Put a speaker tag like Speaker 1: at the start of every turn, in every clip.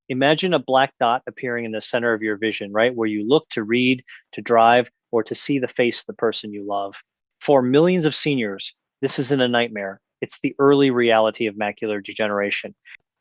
Speaker 1: Imagine a black dot appearing in the center of your vision, right? Where you look to read, to drive, or to see the face of the person you love. For millions of seniors, this isn't a nightmare. It's the early reality of macular degeneration.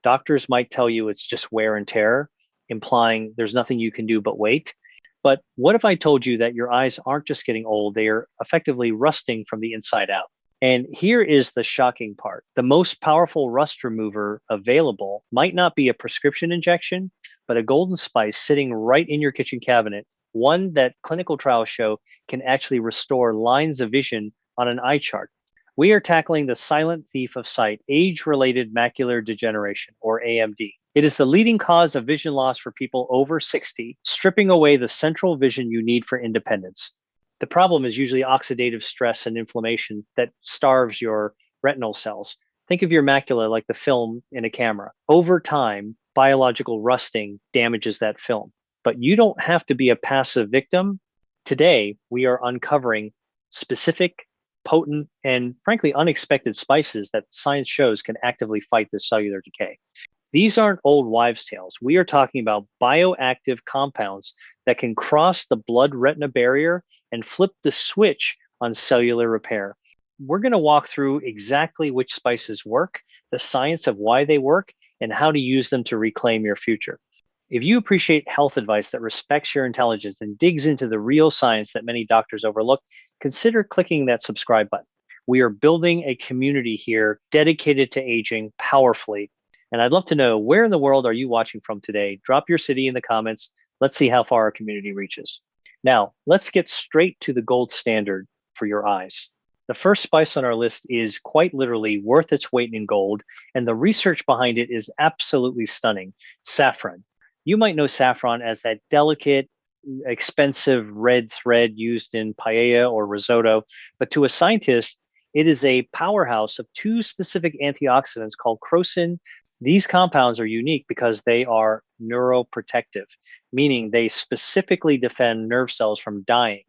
Speaker 1: Doctors might tell you it's just wear and tear, implying there's nothing you can do but wait. But what if I told you that your eyes aren't just getting old, they are effectively rusting from the inside out? And here is the shocking part. The most powerful rust remover available might not be a prescription injection, but a golden spice sitting right in your kitchen cabinet, one that clinical trials show can actually restore lines of vision on an eye chart. We are tackling the silent thief of sight, age-related macular degeneration, or AMD. It is the leading cause of vision loss for people over 60, stripping away the central vision you need for independence. The problem is usually oxidative stress and inflammation that starves your retinal cells. Think of your macula like the film in a camera. Over time, biological rusting damages that film. But you don't have to be a passive victim. Today, we are uncovering specific, potent, and frankly unexpected spices that science shows can actively fight this cellular decay. These aren't old wives' tales. We are talking about bioactive compounds that can cross the blood-retina barrier and flip the switch on cellular repair. We're going to walk through exactly which spices work, the science of why they work, and how to use them to reclaim your future. If you appreciate health advice that respects your intelligence and digs into the real science that many doctors overlook, consider clicking that subscribe button. We are building a community here dedicated to aging powerfully. And I'd love to know, where in the world are you watching from today? Drop your city in the comments. Let's see how far our community reaches. Now, let's get straight to the gold standard for your eyes. The first spice on our list is quite literally worth its weight in gold, and the research behind it is absolutely stunning. Saffron. You might know saffron as that delicate, expensive red thread used in paella or risotto, but to a scientist, it is a powerhouse of two specific antioxidants called crocin. These compounds are unique because they are neuroprotective, meaning they specifically defend nerve cells from dying.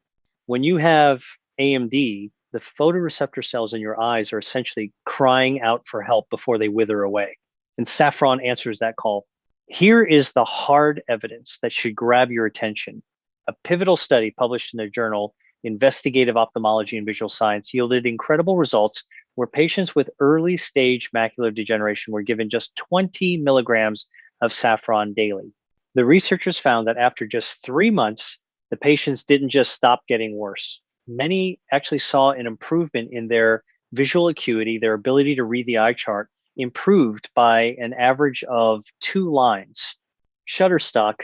Speaker 1: When you have AMD, the photoreceptor cells in your eyes are essentially crying out for help before they wither away. And saffron answers that call. Here is the hard evidence that should grab your attention. A pivotal study published in the journal Investigative Ophthalmology and Visual Science yielded incredible results where patients with early stage macular degeneration were given just 20 milligrams of saffron daily. The researchers found that after just 3 months, the patients didn't just stop getting worse. Many actually saw an improvement in their visual acuity, their ability to read the eye chart, improved by an average of 2 lines. Shutterstock,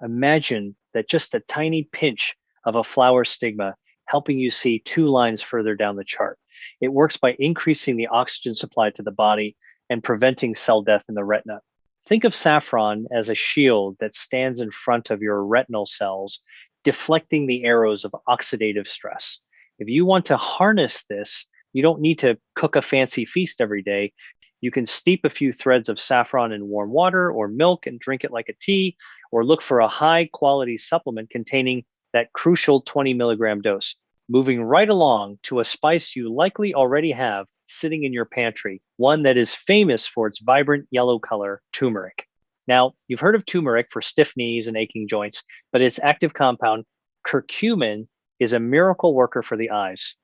Speaker 1: imagine that just a tiny pinch of a flower stigma helping you see 2 lines further down the chart. It works by increasing the oxygen supply to the body and preventing cell death in the retina. Think of saffron as a shield that stands in front of your retinal cells, deflecting the arrows of oxidative stress. If you want to harness this, you don't need to cook a fancy feast every day. You can steep a few threads of saffron in warm water or milk and drink it like a tea, or look for a high quality supplement containing that crucial 20 milligram dose. Moving right along to a spice you likely already have sitting in your pantry, one that is famous for its vibrant yellow color, turmeric. Now, you've heard of turmeric for stiff knees and aching joints, but its active compound, curcumin, is a miracle worker for the eyes.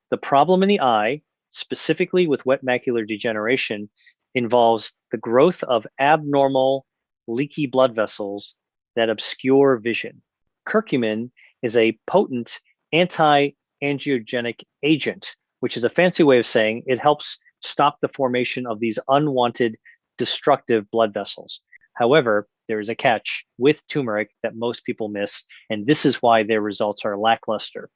Speaker 1: The problem in the eye, specifically with wet macular degeneration, involves the growth of abnormal, leaky blood vessels that obscure vision. Curcumin is a potent anti-angiogenic agent, which is a fancy way of saying it helps stop the formation of these unwanted destructive blood vessels. However, there is a catch with turmeric that most people miss, and this is why their results are lackluster.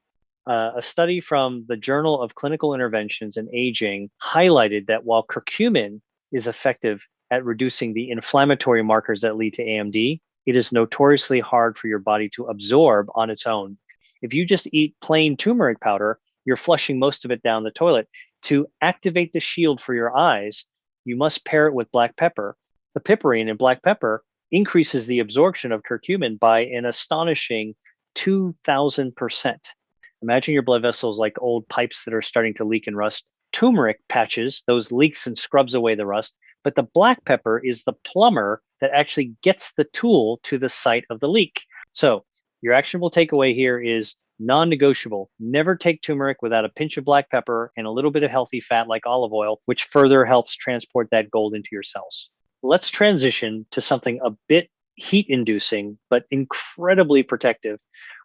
Speaker 1: A study from the Journal of Clinical Interventions in Aging highlighted that while curcumin is effective at reducing the inflammatory markers that lead to AMD, it is notoriously hard for your body to absorb on its own. If you just eat plain turmeric powder, you're flushing most of it down the toilet. To activate the shield for your eyes, you must pair it with black pepper. The piperine in black pepper increases the absorption of curcumin by an astonishing 2,000%. Imagine your blood vessels like old pipes that are starting to leak and rust. Turmeric patches those leaks and scrubs away the rust, but the black pepper is the plumber that actually gets the tool to the site of the leak. So your actionable takeaway here is non-negotiable. Never take turmeric without a pinch of black pepper and a little bit of healthy fat like olive oil, which further helps transport that gold into your cells. Let's transition to something a bit heat inducing, but incredibly protective.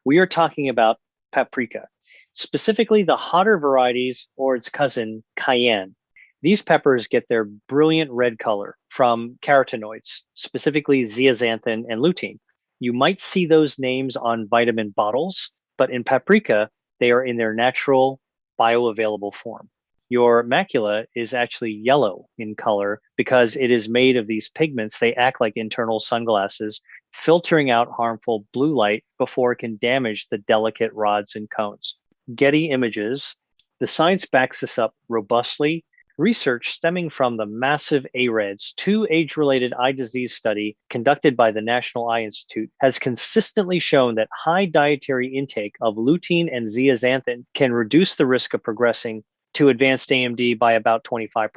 Speaker 1: We are talking about paprika, specifically the hotter varieties or its cousin, cayenne. These peppers get their brilliant red color from carotenoids, specifically zeaxanthin and lutein. You might see those names on vitamin bottles, but in paprika, they are in their natural bioavailable form. Your macula is actually yellow in color because it is made of these pigments. They act like internal sunglasses, filtering out harmful blue light before it can damage the delicate rods and cones. Getty Images, the science backs this up robustly. Research stemming from the massive AREDS, 2 age-related eye disease study conducted by the National Eye Institute, has consistently shown that high dietary intake of lutein and zeaxanthin can reduce the risk of progressing to advanced AMD by about 25%.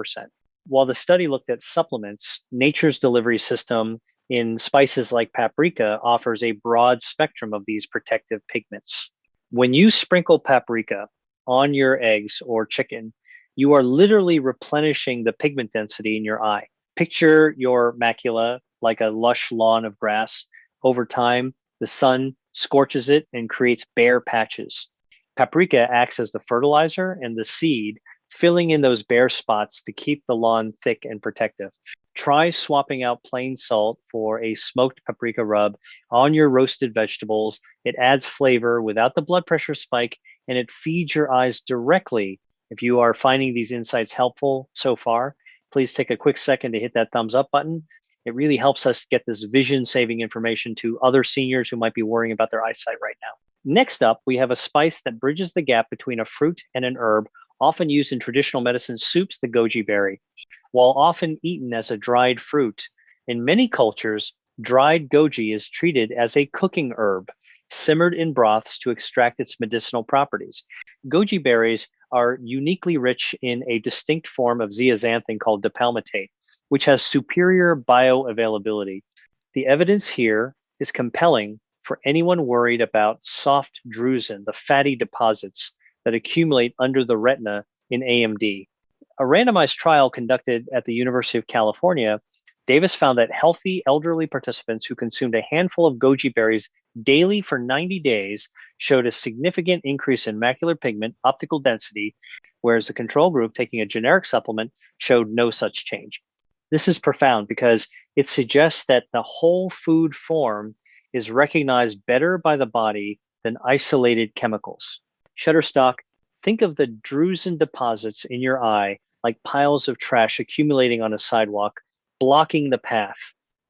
Speaker 1: While the study looked at supplements, nature's delivery system in spices like paprika offers a broad spectrum of these protective pigments. When you sprinkle paprika on your eggs or chicken, you are literally replenishing the pigment density in your eye. Picture your macula like a lush lawn of grass. Over time, the sun scorches it and creates bare patches. Paprika acts as the fertilizer and the seed, filling in those bare spots to keep the lawn thick and protective. Try swapping out plain salt for a smoked paprika rub on your roasted vegetables. It adds flavor without the blood pressure spike, and it feeds your eyes directly. If you are finding these insights helpful so far, please take a quick second to hit that thumbs up button. It really helps us get this vision-saving information to other seniors who might be worrying about their eyesight right now. Next up, we have a spice that bridges the gap between a fruit and an herb, often used in traditional medicine soups, the goji berry. While often eaten as a dried fruit, in many cultures, dried goji is treated as a cooking herb, simmered in broths to extract its medicinal properties. Goji berries are uniquely rich in a distinct form of zeaxanthin called dipalmitate, which has superior bioavailability. The evidence here is compelling for anyone worried about soft drusen, the fatty deposits that accumulate under the retina in AMD. A randomized trial conducted at the University of California, Davis found that healthy elderly participants who consumed a handful of goji berries daily for 90 days showed a significant increase in macular pigment optical density, whereas the control group taking a generic supplement showed no such change. This is profound because it suggests that the whole food form is recognized better by the body than isolated chemicals. Shutterstock, think of the drusen deposits in your eye like piles of trash accumulating on a sidewalk, blocking the path.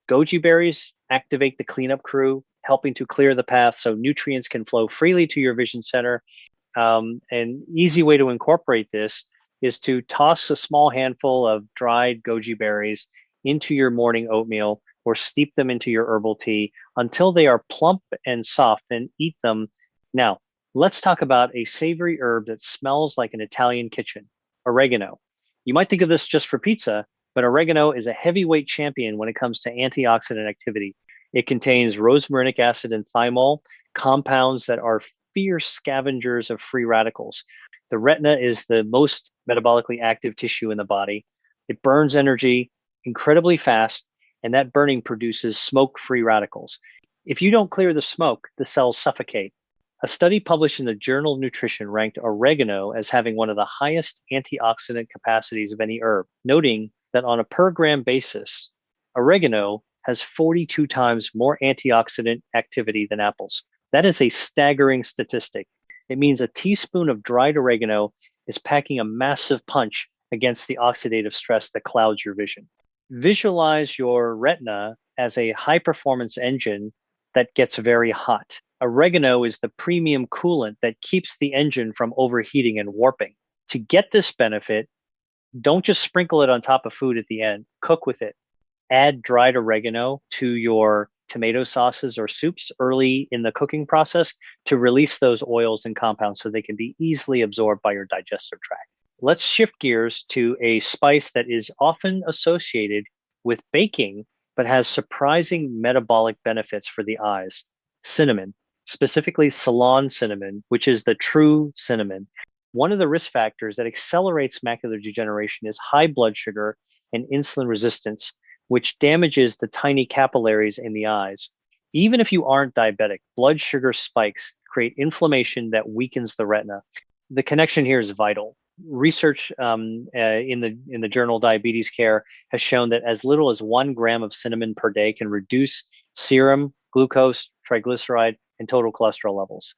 Speaker 1: Goji berries activate the cleanup crew, helping to clear the path so nutrients can flow freely to your vision center. An easy way to incorporate this is to toss a small handful of dried goji berries into your morning oatmeal or steep them into your herbal tea until they are plump and soft, and eat them. Now, let's talk about a savory herb that smells like an Italian kitchen, oregano. You might think of this just for pizza, but oregano is a heavyweight champion when it comes to antioxidant activity. It contains rosmarinic acid and thymol, compounds that are fierce scavengers of free radicals. The retina is the most metabolically active tissue in the body. It burns energy incredibly fast, and that burning produces smoke-free radicals. If you don't clear the smoke, the cells suffocate. A study published in the Journal of Nutrition ranked oregano as having one of the highest antioxidant capacities of any herb, noting that on a per gram basis, oregano has 42 times more antioxidant activity than apples. That is a staggering statistic. It means a teaspoon of dried oregano is packing a massive punch against the oxidative stress that clouds your vision. Visualize your retina as a high-performance engine that gets very hot. Oregano is the premium coolant that keeps the engine from overheating and warping. To get this benefit, don't just sprinkle it on top of food at the end. Cook with it. Add dried oregano to your tomato sauces or soups early in the cooking process to release those oils and compounds so they can be easily absorbed by your digestive tract. Let's shift gears to a spice that is often associated with baking but has surprising metabolic benefits for the eyes. Cinnamon, specifically Ceylon cinnamon, which is the true cinnamon. One of the risk factors that accelerates macular degeneration is high blood sugar and insulin resistance, which damages the tiny capillaries in the eyes. Even if you aren't diabetic, blood sugar spikes create inflammation that weakens the retina. The connection here is vital. Research in the journal Diabetes Care has shown that as little as 1 gram of cinnamon per day can reduce serum, glucose, triglyceride, and total cholesterol levels.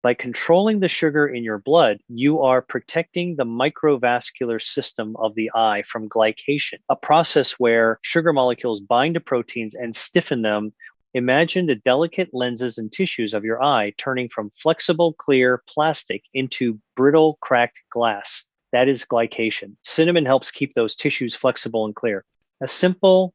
Speaker 1: By controlling the sugar in your blood, you are protecting the microvascular system of the eye from glycation, a process where sugar molecules bind to proteins and stiffen them. Imagine the delicate lenses and tissues of your eye turning from flexible, clear plastic into brittle, cracked glass. That is glycation. Cinnamon helps keep those tissues flexible and clear. A simple,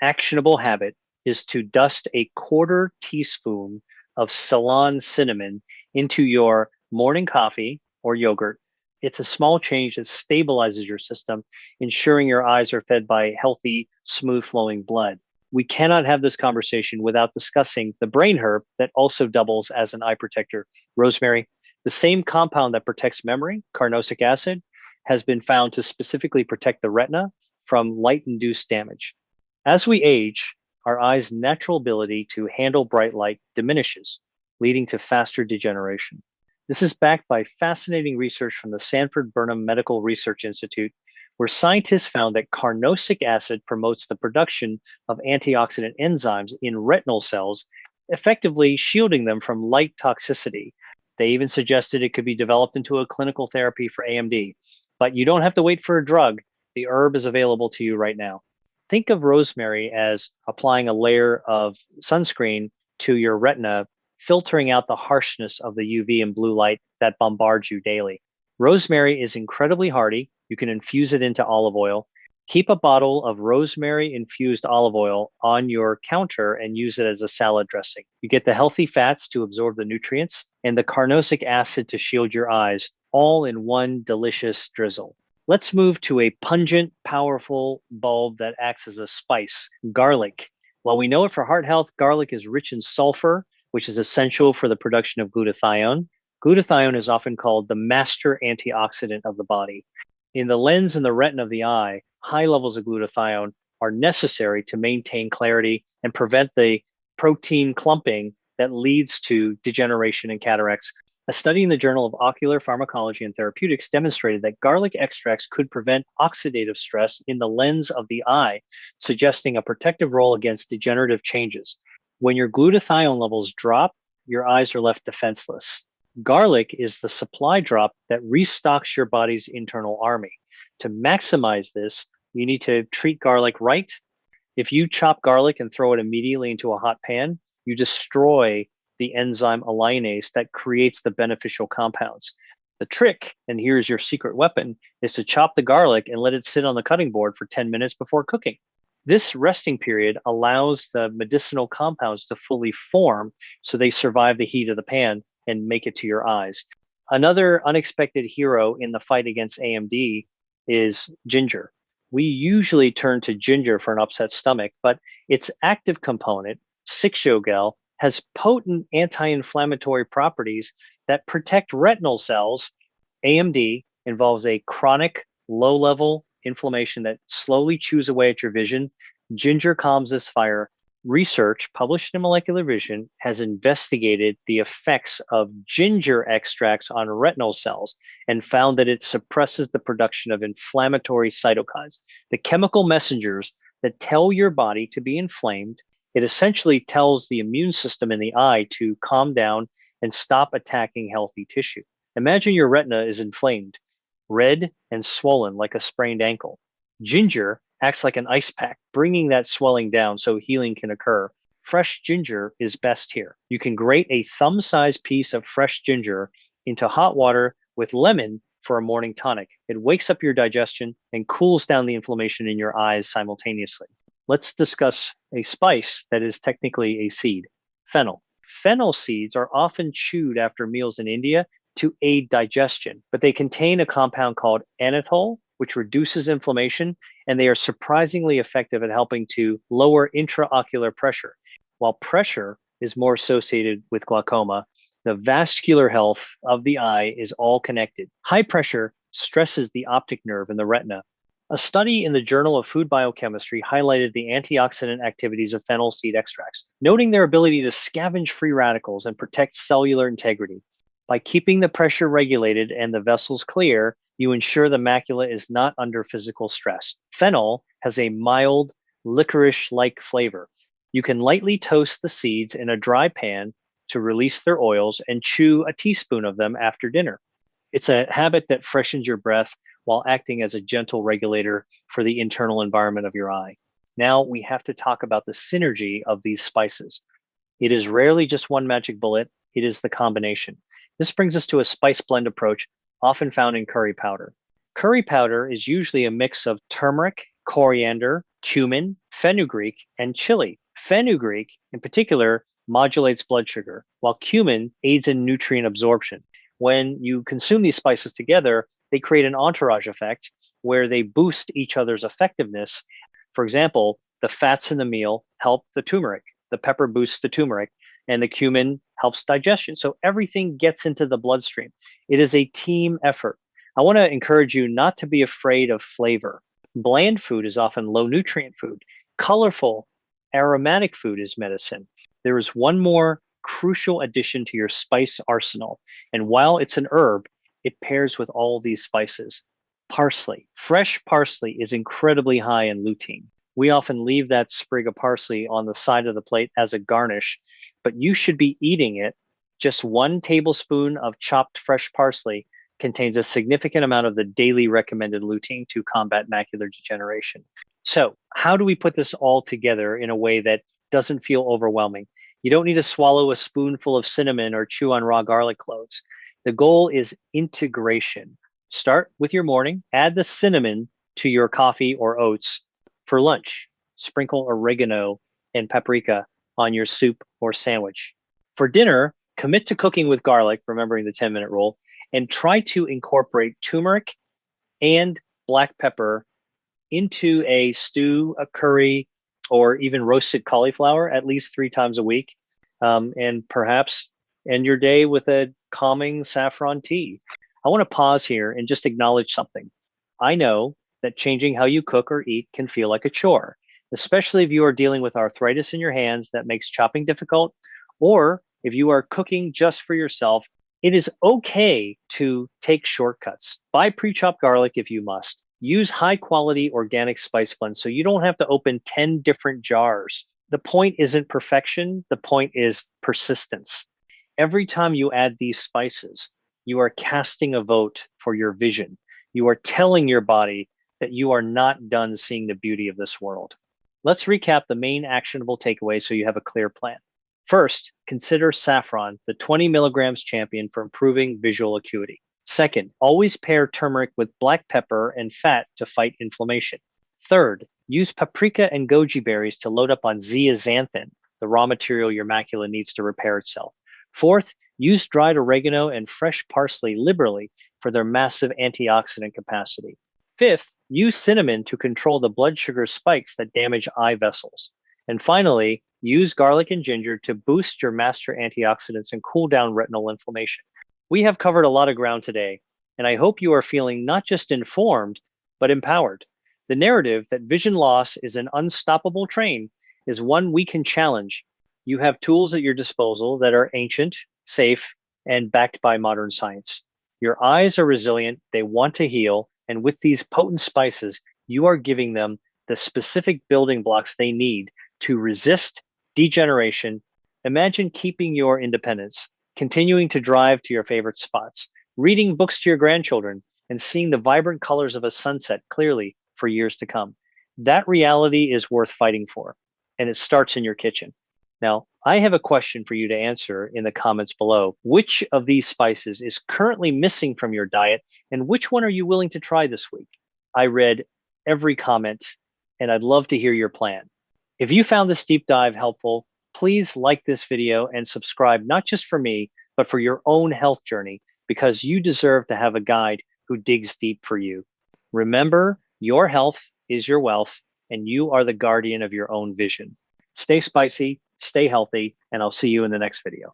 Speaker 1: actionable habit is to dust a 1/4 teaspoon of Ceylon cinnamon into your morning coffee or yogurt. It's a small change that stabilizes your system, ensuring your eyes are fed by healthy, smooth flowing blood. We cannot have this conversation without discussing the brain herb that also doubles as an eye protector, rosemary. The same compound that protects memory, carnosic acid, has been found to specifically protect the retina from light-induced damage. As we age, our eyes' natural ability to handle bright light diminishes, leading to faster degeneration. This is backed by fascinating research from the Sanford Burnham Medical Research Institute, where scientists found that carnosic acid promotes the production of antioxidant enzymes in retinal cells, effectively shielding them from light toxicity. They even suggested it could be developed into a clinical therapy for AMD. But you don't have to wait for a drug. The herb is available to you right now. Think of rosemary as applying a layer of sunscreen to your retina, filtering out the harshness of the UV and blue light that bombards you daily. Rosemary is incredibly hardy. You can infuse it into olive oil. Keep a bottle of rosemary infused olive oil on your counter and use it as a salad dressing. You get the healthy fats to absorb the nutrients and the carnosic acid to shield your eyes, all in one delicious drizzle. Let's move to a pungent, powerful bulb that acts as a spice, garlic. While we know it for heart health, garlic is rich in sulfur, which is essential for the production of glutathione. Glutathione is often called the master antioxidant of the body. In the lens and the retina of the eye, high levels of glutathione are necessary to maintain clarity and prevent the protein clumping that leads to degeneration and cataracts. A study in the Journal of Ocular Pharmacology and Therapeutics demonstrated that garlic extracts could prevent oxidative stress in the lens of the eye, suggesting a protective role against degenerative changes. When your glutathione levels drop, your eyes are left defenseless. Garlic is the supply drop that restocks your body's internal army. To maximize this, you need to treat garlic right. If you chop garlic and throw it immediately into a hot pan, you destroy the enzyme alliinase that creates the beneficial compounds. The trick, and here's your secret weapon, is to chop the garlic and let it sit on the cutting board for 10 minutes before cooking. This resting period allows the medicinal compounds to fully form so they survive the heat of the pan and make it to your eyes. Another unexpected hero in the fight against AMD is ginger. We usually turn to ginger for an upset stomach, but its active component, 6-yogel, has potent anti-inflammatory properties that protect retinal cells. AMD involves a chronic, low-level inflammation that slowly chews away at your vision. Ginger calms this fire. Research published in Molecular Vision has investigated the effects of ginger extracts on retinal cells and found that it suppresses the production of inflammatory cytokines, the chemical messengers that tell your body to be inflamed. It essentially tells the immune system in the eye to calm down and stop attacking healthy tissue. Imagine your retina is inflamed, red and swollen like a sprained ankle. Ginger acts like an ice pack, bringing that swelling down so healing can occur. Fresh ginger is best here. You can grate a thumb-sized piece of fresh ginger into hot water with lemon for a morning tonic. It wakes up your digestion and cools down the inflammation in your eyes simultaneously. Let's discuss a spice that is technically a seed, fennel. Fennel seeds are often chewed after meals in India to aid digestion, but they contain a compound called anatole, which reduces inflammation, and they are surprisingly effective at helping to lower intraocular pressure. While pressure is more associated with glaucoma, the vascular health of the eye is all connected. High pressure stresses the optic nerve in the retina. A study in the Journal of Food Biochemistry highlighted the antioxidant activities of fennel seed extracts, noting their ability to scavenge free radicals and protect cellular integrity. By keeping the pressure regulated and the vessels clear, you ensure the macula is not under physical stress. Fennel has a mild, licorice-like flavor. You can lightly toast the seeds in a dry pan to release their oils and chew a teaspoon of them after dinner. It's a habit that freshens your breath while acting as a gentle regulator for the internal environment of your eye. Now we have to talk about the synergy of these spices. It is rarely just one magic bullet, it is the combination. This brings us to a spice blend approach often found in curry powder. Curry powder is usually a mix of turmeric, coriander, cumin, fenugreek, and chili. Fenugreek, in particular, modulates blood sugar, while cumin aids in nutrient absorption. When you consume these spices together, they create an entourage effect where they boost each other's effectiveness. For example, the fats in the meal help the turmeric, the pepper boosts the turmeric, and the cumin helps digestion. So everything gets into the bloodstream. It is a team effort. I want to encourage you not to be afraid of flavor. Bland food is often low nutrient food. Colorful, aromatic food is medicine. There is one more crucial addition to your spice arsenal. And while it's an herb, it pairs with all these spices. Parsley. Fresh parsley is incredibly high in lutein. We often leave that sprig of parsley on the side of the plate as a garnish, but you should be eating it. Just 1 tablespoon of chopped fresh parsley contains a significant amount of the daily recommended lutein to combat macular degeneration. So, how do we put this all together in a way that doesn't feel overwhelming? You don't need to swallow a spoonful of cinnamon or chew on raw garlic cloves. The goal is integration. Start with your morning, add the cinnamon to your coffee or oats. For lunch, sprinkle oregano and paprika on your soup or sandwich. For dinner, commit to cooking with garlic, remembering the 10-minute rule, and try to incorporate turmeric and black pepper into a stew, a curry, or even roasted cauliflower at least 3 times a week. And perhaps end your day with a calming saffron tea. I want to pause here and just acknowledge something. I know that changing how you cook or eat can feel like a chore, especially if you are dealing with arthritis in your hands that makes chopping difficult, or if you are cooking just for yourself. It is okay to take shortcuts. Buy pre-chopped garlic if you must. Use high quality organic spice blends so you don't have to open 10 different jars. The point isn't perfection, the point is persistence. Every time you add these spices, you are casting a vote for your vision. You are telling your body that you are not done seeing the beauty of this world. Let's recap the main actionable takeaways so you have a clear plan. First, consider saffron, the 20 milligrams champion for improving visual acuity. Second, always pair turmeric with black pepper and fat to fight inflammation. Third, use paprika and goji berries to load up on zeaxanthin, the raw material your macula needs to repair itself. Fourth, use dried oregano and fresh parsley liberally for their massive antioxidant capacity. Fifth, use cinnamon to control the blood sugar spikes that damage eye vessels. And finally, use garlic and ginger to boost your master antioxidants and cool down retinal inflammation. We have covered a lot of ground today, and I hope you are feeling not just informed, but empowered. The narrative that vision loss is an unstoppable train is one we can challenge. You have tools at your disposal that are ancient, safe, and backed by modern science. Your eyes are resilient, they want to heal, and with these potent spices, you are giving them the specific building blocks they need to resist degeneration. Imagine keeping your independence, continuing to drive to your favorite spots, reading books to your grandchildren, and seeing the vibrant colors of a sunset clearly for years to come. That reality is worth fighting for, and it starts in your kitchen. Now, I have a question for you to answer in the comments below. Which of these spices is currently missing from your diet, and which one are you willing to try this week? I read every comment, and I'd love to hear your plan. If you found this deep dive helpful, please like this video and subscribe, not just for me, but for your own health journey, because you deserve to have a guide who digs deep for you. Remember, your health is your wealth, and you are the guardian of your own vision. Stay spicy, stay healthy, and I'll see you in the next video.